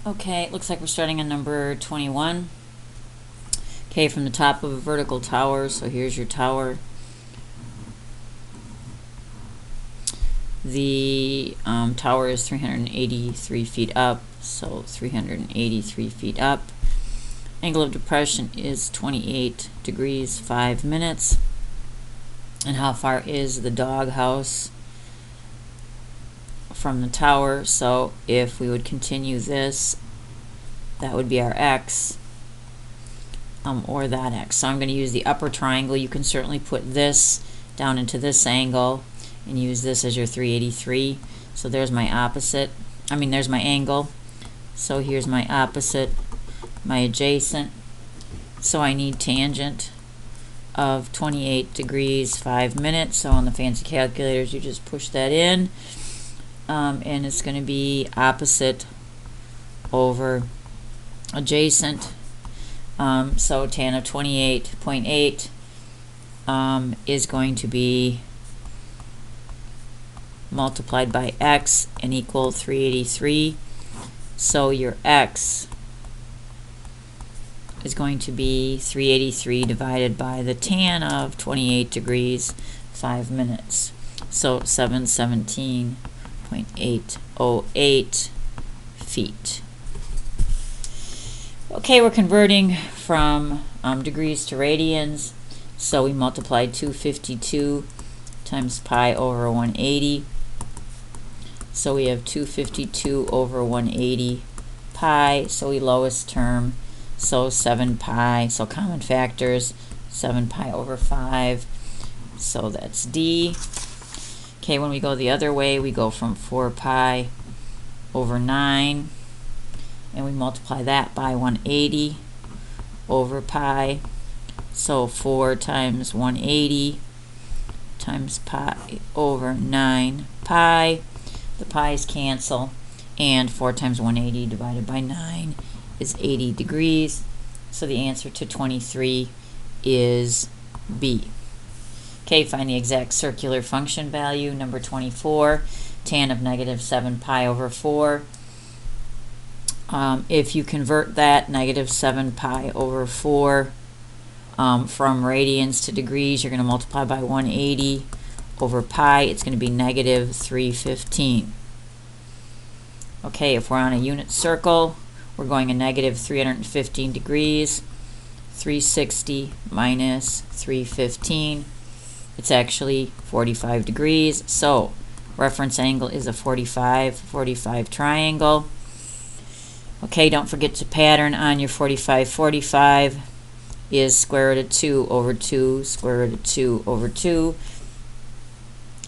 Okay, it looks like we're starting on number 21. Okay, from the top of a vertical tower, so here's your tower. The tower is 383 feet up, so 383 feet up. Angle of depression is 28 degrees 5 minutes. And how far is the doghouse from the tower? So if we would continue this, that would be our x, or that x. So I'm going to use the upper triangle. You can certainly put this down into this angle and use this as your 383. So there's my opposite. There's my angle. So here's my opposite, my adjacent. So I need tangent of 28 degrees 5 minutes. So on the fancy calculators, you just push that in. And it's going to be opposite over adjacent. So tan of 28.8 is going to be multiplied by x and equal 383. So your x is going to be 383 divided by the tan of 28 degrees 5 minutes. So 717.808 feet. Okay, we're converting from degrees to radians. So we multiplied 252 times pi over 180. So we have 252 over 180 pi. So we lowest term. So 7 pi. So common factors. 7 pi over 5. So that's D. Okay, when we go the other way, we go from 4 pi over 9. And we multiply that by 180 over pi. So 4 times 180 times pi over 9 pi. The pi's cancel, and 4 times 180 divided by 9 is 80 degrees. So the answer to 23 is B. Okay, find the exact circular function value. Number 24, tan of negative 7 pi over 4. If you convert that negative 7 pi over 4 from radians to degrees, you're going to multiply by 180 over pi. It's going to be negative 315. Okay, if we're on a unit circle, we're going a negative 315 degrees. 360 minus 315. It's actually 45 degrees. So reference angle is a 45 triangle. Okay, don't forget to pattern on your 45 is square root of 2 over 2, square root of 2 over 2.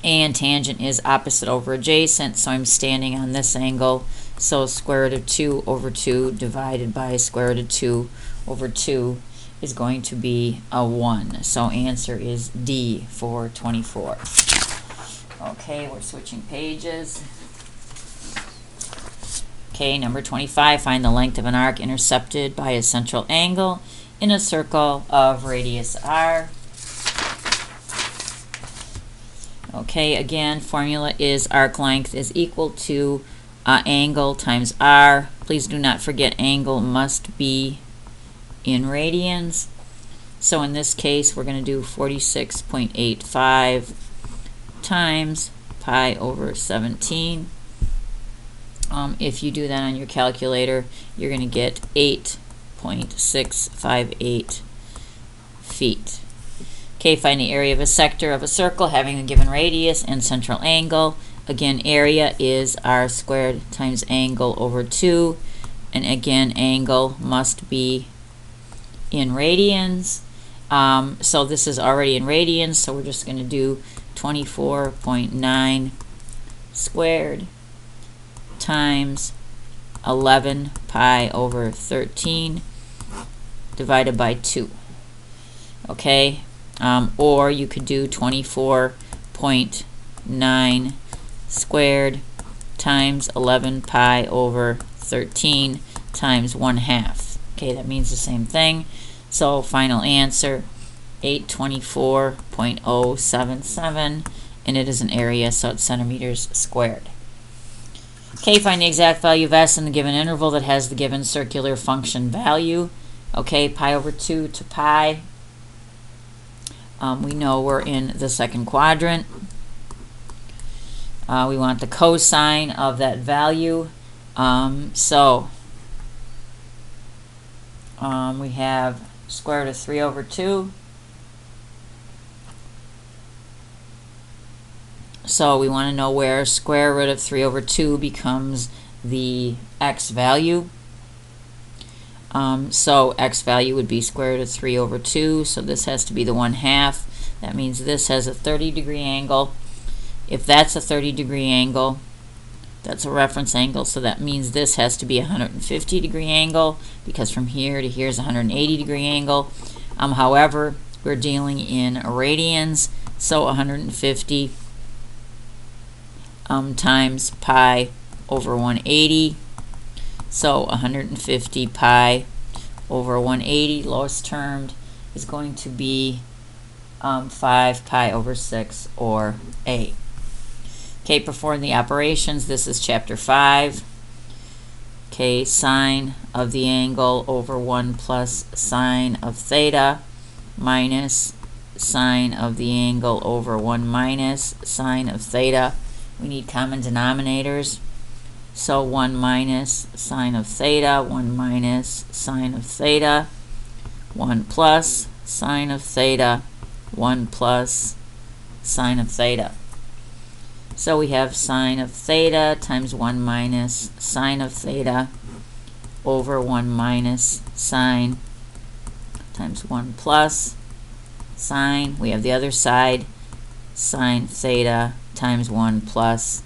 And tangent is opposite over adjacent, so I'm standing on this angle. So square root of 2 over 2 divided by square root of 2 over 2 is going to be a 1. So answer is D for 24. Okay, we're switching pages. Okay, number 25, find the length of an arc intercepted by a central angle in a circle of radius r. Okay, again, formula is arc length is equal to angle times r. Please do not forget angle must be in radians. So in this case, we're going to do 46.85 times pi over 17. If you do that on your calculator, you're going to get 8.658 feet. Okay, find the area of a sector of a circle having a given radius and central angle. Again, area is r squared times angle over 2. And again, angle must be in radians. So this is already in radians, so we're just going to do 24.9 squared times 11 pi over 13 divided by 2. Okay, or you could do 24.9 squared times 11 pi over 13 times 1/2. Okay, that means the same thing. So final answer, 824.077, and it is an area, so it's centimeters squared. Okay, find the exact value of s in the given interval that has the given circular function value. Okay, pi over 2 to pi. We know we're in the second quadrant. We want the cosine of that value. We have square root of 3 over 2. So we want to know where square root of 3 over 2 becomes the x value. So x value would be square root of 3 over 2. So this has to be the 1/2. That means this has a 30-degree angle. If that's a 30-degree angle, that's a reference angle, so that means this has to be a 150-degree angle, because from here to here is a 180-degree angle. However, we're dealing in radians, so 150 times pi over 180. So 150 pi over 180, lowest termed, is going to be 5 pi over 6, or A. Okay, perform the operations. This is chapter 5. Okay, sine of the angle over 1 plus sine of theta minus sine of the angle over 1 minus sine of theta. We need common denominators. So 1 minus sine of theta, 1 minus sine of theta, 1 plus sine of theta, 1 plus sine of theta. So we have sine of theta times 1 minus sine of theta over 1 minus sine times 1 plus sine. We have the other side, sine theta times 1 plus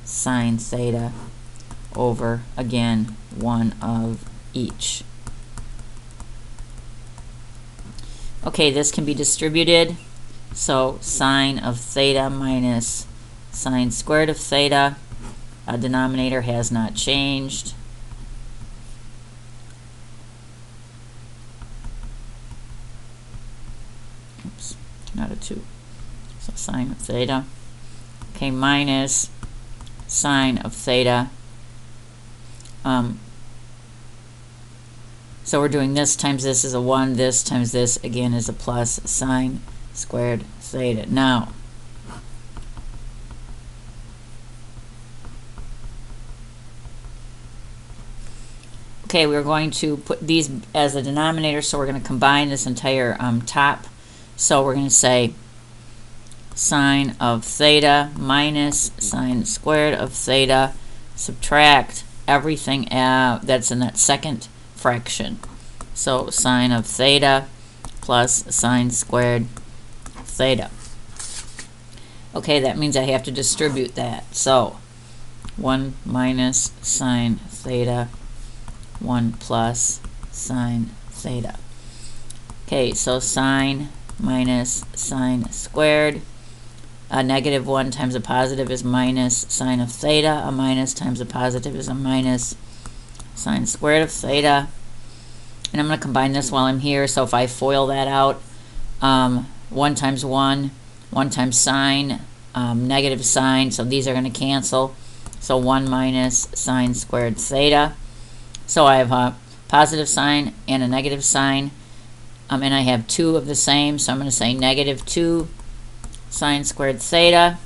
sine theta over, again, 1 of each. Okay, this can be distributed. So sine of theta minus sine squared of theta. Denominator has not changed. Oops, not a 2. So sine of theta. Okay, minus sine of theta. So we're doing this times this is a 1, this times this again is a plus sine squared theta. Now, okay, we're going to put these as a denominator, so we're going to combine this entire top. So we're going to say sine of theta minus sine squared of theta, subtract everything that's in that second fraction. So sine of theta plus sine squared theta. Okay, that means I have to distribute that. So 1 minus sine theta, 1 plus sine theta. Okay, so sine minus sine squared. A negative 1 times a positive is minus sine of theta. A minus times a positive is a minus sine squared of theta. And I'm going to combine this while I'm here. So if I FOIL that out, 1 times 1, 1 times sine, negative sine, so these are going to cancel. So 1 minus sine squared theta. So I have a positive sign and a negative sign, and I have 2 of the same, so I'm going to say negative 2 sine squared theta.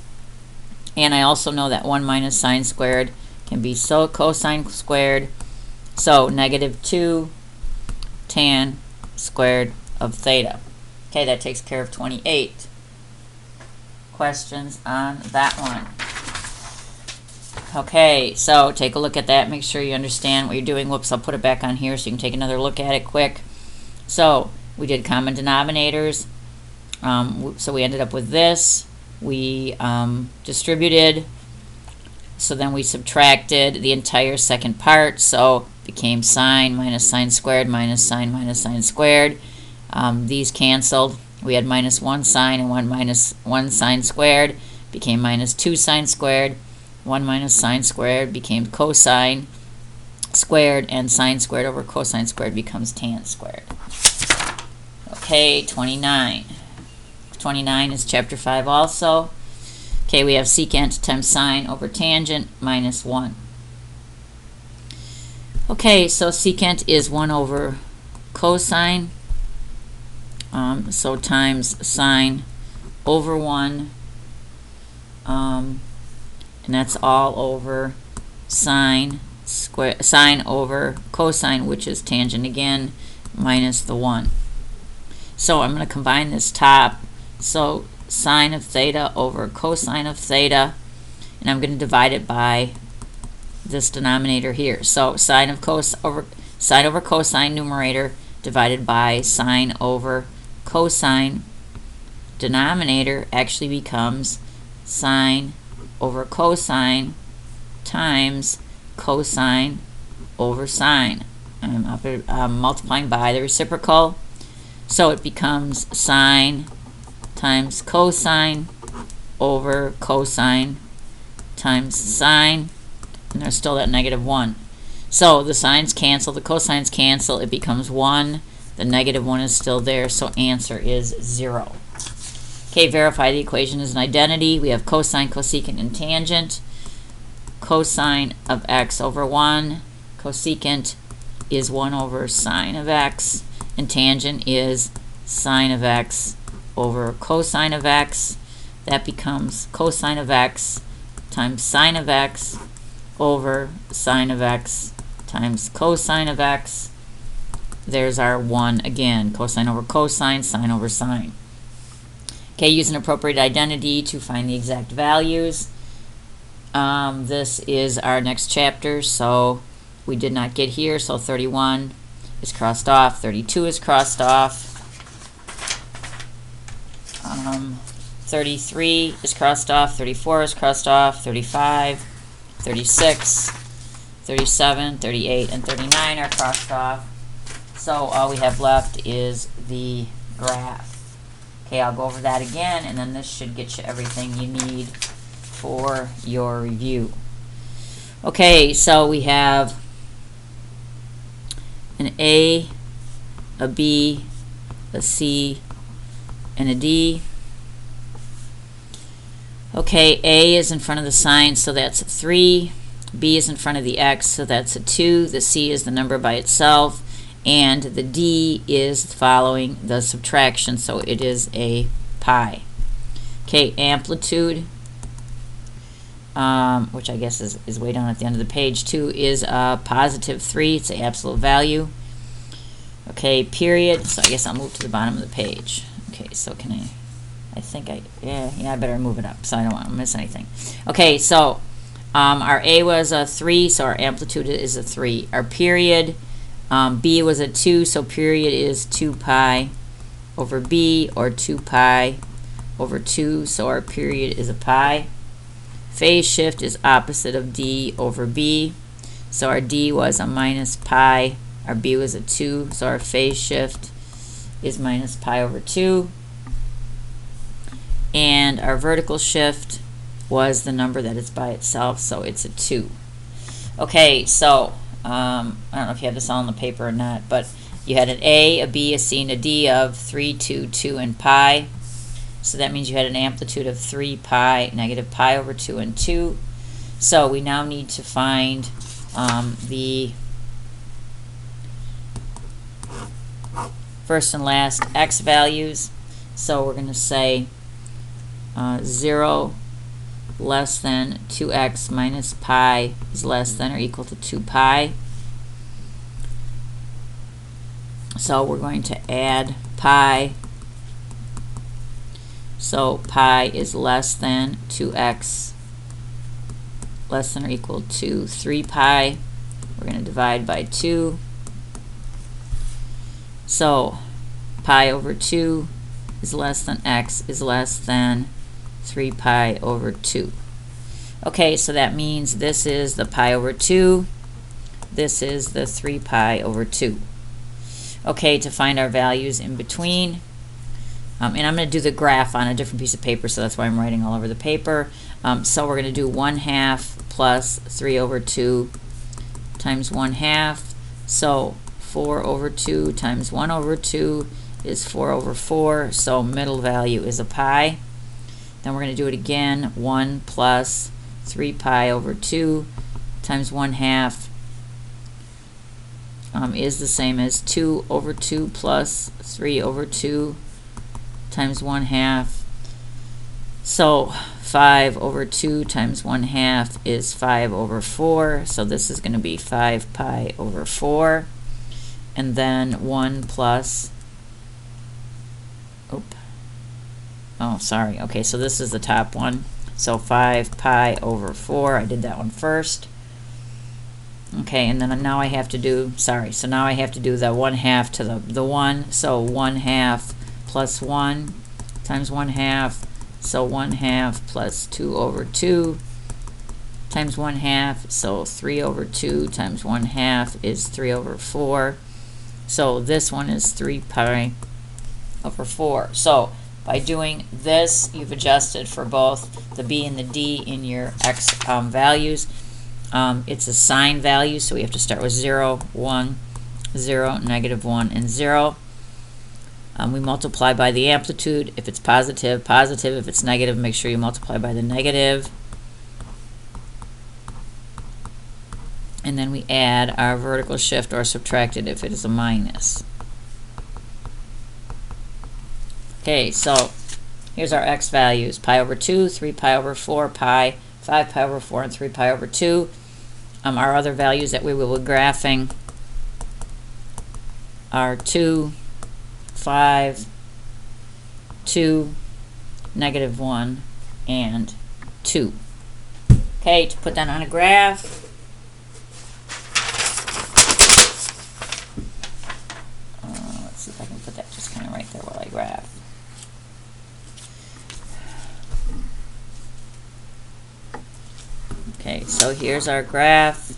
And I also know that 1 minus sine squared can be cosine squared, so negative 2 tan squared of theta. Okay, that takes care of 28. Questions on that one? Okay, so take a look at that. Make sure you understand what you're doing. Whoops, I'll put it back on here so you can take another look at it quick. So we did common denominators. So we ended up with this. We distributed. So then we subtracted the entire second part. So it became sine minus sine squared minus sine squared. These canceled. We had minus 1 sine and 1 minus 1 sine squared. Became minus 2 sine squared. 1 minus sine squared became cosine squared, and sine squared over cosine squared becomes tan squared. Okay, 29. 29 is chapter 5 also. Okay, we have secant times sine over tangent minus 1. Okay, so secant is 1 over cosine, so times sine over 1, and that's all over sine over cosine, which is tangent again, minus the 1. So I'm going to combine this top, so sine of theta over cosine of theta, and I'm going to divide it by this denominator here. So sine over cosine numerator divided by sine over cosine denominator actually becomes sine over cosine times cosine over sine. I'm multiplying by the reciprocal, so it becomes sine times cosine over cosine times sine, and there's still that negative 1. So the sines cancel, the cosines cancel, it becomes 1. The negative 1 is still there, so answer is 0. Okay, verify the equation is an identity. We have cosine, cosecant, and tangent. Cosine of x over 1. Cosecant is 1 over sine of x. And tangent is sine of x over cosine of x. That becomes cosine of x times sine of x over sine of x times cosine of x. There's our 1 again. Cosine over cosine, sine over sine. Okay, use an appropriate identity to find the exact values. This is our next chapter, so we did not get here, so 31 is crossed off, 32 is crossed off, 33 is crossed off, 34 is crossed off, 35, 36, 37, 38, and 39 are crossed off. So all we have left is the graph. Okay, I'll go over that again, and then this should get you everything you need for your review. Okay, so we have an A, a B, a C, and a D. Okay, A is in front of the sign, so that's a 3. B is in front of the X, so that's a 2. The C is the number by itself. And the D is following the subtraction, so it is a pi. Okay, amplitude, which I guess is way down at the end of the page, 2 is a positive 3. It's the absolute value. Okay, period, so I guess I'll move to the bottom of the page. Okay, so can I think I better move it up so I don't want to miss anything. Okay, so our A was a 3, so our amplitude is a 3. Our period, B was a 2, so period is 2 pi over B, or 2 pi over 2, so our period is a pi. Phase shift is opposite of D over B, so our D was a minus pi, our B was a 2, so our phase shift is minus pi over 2. And our vertical shift was the number that is by itself, so it's a 2. Okay, so I don't know if you have this all on the paper or not, but you had an A, a B, a C, and a D of 3, 2, 2, and pi. So that means you had an amplitude of 3 pi, negative pi over 2, and 2. So we now need to find the first and last x values. So we're going to say 0 less than 2x minus pi is less than or equal to 2 pi. So we're going to add pi. So pi is less than 2x less than or equal to 3 pi. We're going to divide by 2. So pi over 2 is less than x is less than 3 pi over 2. Okay, so that means this is the pi over 2. This is the 3 pi over 2. Okay, to find our values in between, and I'm going to do the graph on a different piece of paper, so that's why I'm writing all over the paper. So we're going to do 1/2 plus 3 over 2 times 1/2. So 4 over 2 times 1 over 2 is 4 over 4, so middle value is a pi. Then we're going to do it again, 1 plus 3 pi over 2 times 1/2. is the same as 2 over 2 plus 3 over 2 times 1/2. So 5 over 2 times 1/2 is 5 over 4. So this is going to be 5 pi over 4. And then 1 plus, oh, sorry. Okay, so this is the top one. So 5 pi over 4. I did that one first. Okay, and then now I have to do, so now I have to do the 1/2 to the 1. So 1/2 plus 1 times 1/2. So 1/2 plus 2 over 2 times 1/2. So 3 over 2 times 1/2 is 3 over 4. So this one is 3 pi over 4. So by doing this, you've adjusted for both the b and the d in your x values. It's a sign value, so we have to start with 0, 1, 0, -1, and 0. We multiply by the amplitude. If it's positive, positive. If it's negative, make sure you multiply by the negative. And then we add our vertical shift or subtract it if it is a minus. Okay, so here's our x values. Pi over 2, 3 pi over 4, pi, 5 pi over 4, and 3 pi over 2. Our other values that we will be graphing are 2, 5, 2, -1, and 2. Okay, to put that on a graph, let's see if I can put that just kind of right there while I graph. Okay, so here's our graph.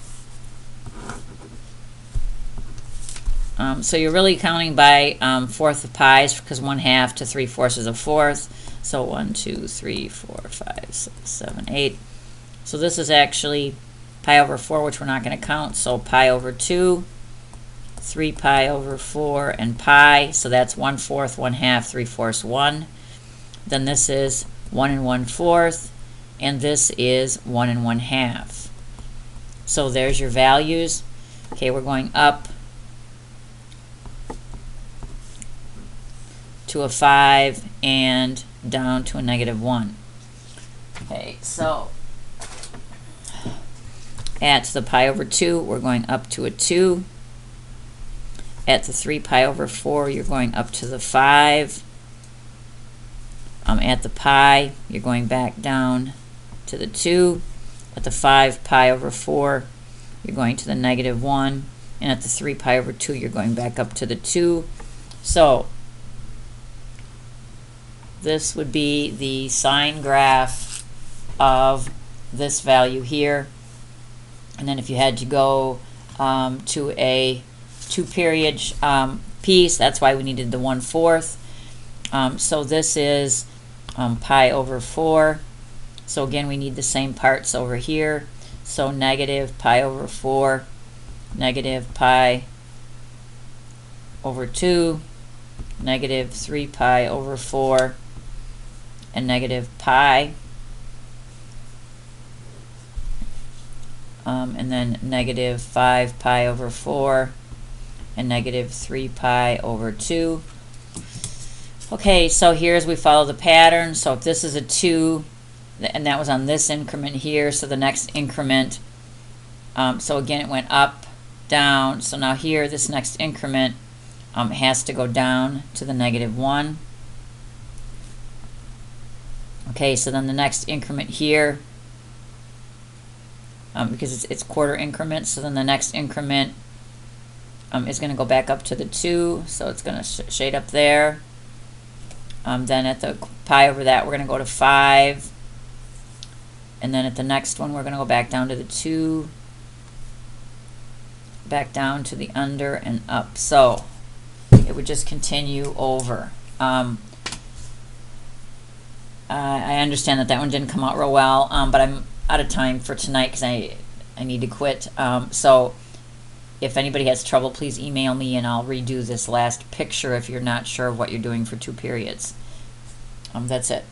So you're really counting by fourth of pies, because 1/2 to 3/4 is a fourth. So 1, 2, 3, 4, 5, 6, 7, 8. So this is actually pi over 4, which we're not going to count. So pi over 2, 3 pi over 4, and pi. So that's 1/4, 1/2, 3/4, 1. Then this is 1 1/4. And this is 1 1/2. So there's your values. Okay, we're going up to a 5 and down to a -1. Okay, so at the pi over 2, we're going up to a 2. At the 3 pi over 4, you're going up to the 5. At the pi, you're going back down to the 2. At the 5 pi over 4, you're going to the -1. And at the 3 pi over 2, you're going back up to the 2. So this would be the sine graph of this value here. And then if you had to go to a 2-period piece, that's why we needed the 1/4. So this is pi over 4. So again, we need the same parts over here. So negative pi over 4, negative pi over 2, negative 3 pi over 4, and negative pi. And then negative 5 pi over 4, and negative 3 pi over 2. Okay, so here's we follow the pattern. So if this is a 2, and that was on this increment here, so the next increment, so again it went up, down, so now here this next increment has to go down to the -1. Okay, so then the next increment here, because it's quarter increments, so then the next increment is going to go back up to the 2, so it's going to shade up there. Then at the pi over that, we're going to go to 5. And then at the next one, we're going to go back down to the 2, back down to the under and up. So it would just continue over. I understand that one didn't come out real well, but I'm out of time for tonight because I need to quit. So if anybody has trouble, please email me and I'll redo this last picture if you're not sure of what you're doing for 2 periods. That's it.